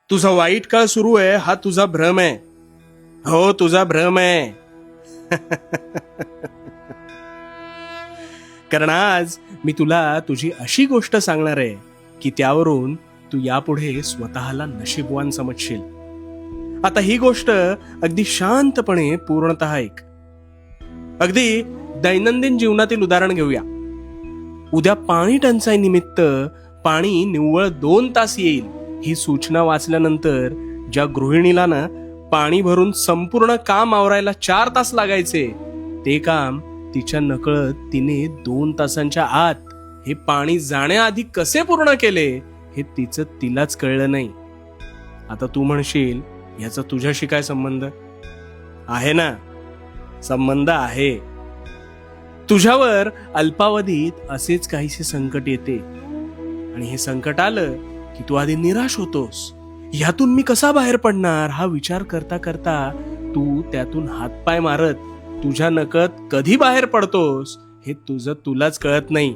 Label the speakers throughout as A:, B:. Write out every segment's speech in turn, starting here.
A: तुझा वाईट काळ सुरू आहे हा तुझा भ्रम आहे. हो, तुझा भ्रम आहे. कारण आज मी तुला तुझी अशी गोष्ट सांगणार आहे की त्यावरून तू यापुढे स्वतःला नशीबवान समजशील. आता ही गोष्ट अगदी शांतपणे पूर्णतः ऐक. अगदी दैनंदिन जीवनातील उदाहरण घेऊया. उद्या पाणी टंचाई निमित्त पाणी निव्वळ 2 तास येईल ही सूचना वाचल्यानंतर ज्या गृहिणीला ना पाणी भरून संपूर्ण काम आवरायला 4 तास लागायचे, ते काम तिच्या नकळत तिने 2 तासांच्या आत हे पाणी जाण्याआधी कसे पूर्ण केले हे तिचं तिलाच कळलं नाही. आता तू म्हणशील, याचा तुझ्याशी काय संबंध आहे? ना, संबंध आहे. तुझ्यावर अल्पावधीत असेच काहीसे संकट येते आणि हे संकट आलं की तू आधी निराश होतोस. ह्यातून मी कसा बाहेर पडणार हा विचार करता करता तू त्यातून हातपाय मारत तुझ्या नकळत कधी बाहेर पडतोस हे तुझं तुलाच कळत नाही.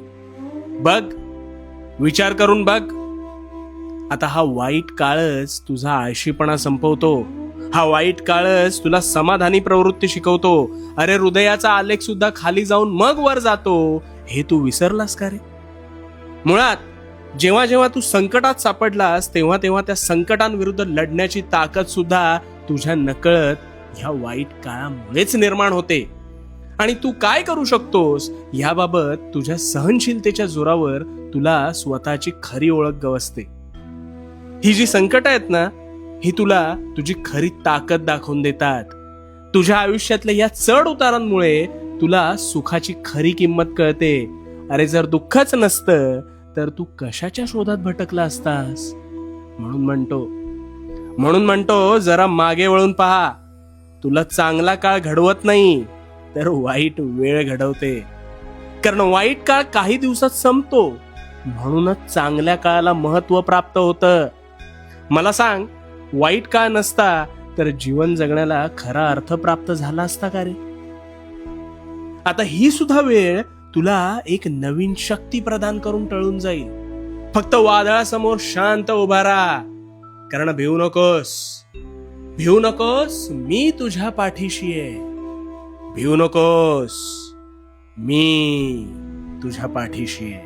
A: बघ, विचार करून बघ. आता हा वाईट काळच तुझा आळशीपणा संपवतो. हा वाईट काळच तुला समाधानी प्रवृत्ती शिकवतो. अरे, हृदयाचा आलेख सुद्धा खाली जाऊन मग वर जातो हे तू विसरलास का रे? मुळात जेव्हा जेव्हा तू संकटात सापडलास तेव्हा तेव्हा त्या संकटांविरुद्ध लढण्याची ताकद सुद्धा तुझ्या नकळत ह्या वाईट काळामुळेच निर्माण होते. आणि तू काय करू शकतोस याबाबत तुझ्या सहनशीलतेच्या जोरावर तुला स्वतःची खरी ओळख गवसते. ही जी संकट आहेत ना, ही तुला तुझी खरी ताकद दाखवून देतात. तुझ्या आयुष्यातल्या या चढ उतारांमुळे तुला सुखाची खरी किंमत कळते. अरे, जर दुःखच नसतं तर तू कशाच्या शोधात भटकला असतास? म्हणून म्हणतो जरा मागे वळून पहा. तुला चांगला काळ घडवत नाही तर वाईट वेळ घडवते. कारण वाईट काळ काही दिवसात संपतो, म्हणूनच चांगल्या काळाला महत्व प्राप्त होतं. मला सांग, वाईट काळ नसता तर जीवन जगण्याला खरा अर्थ प्राप्त झाला असता का रे? आता ही सुद्धा वेळ तुला एक नवीन शक्ती प्रदान करून टळून जाईल. फक्त वादळासमोर शांत उभा राहा. कारण भिवू नकोस, मी तुझ्या पाठीशी आहे. भिवू नकोस, मी तुझ्या पाठीशी आहे.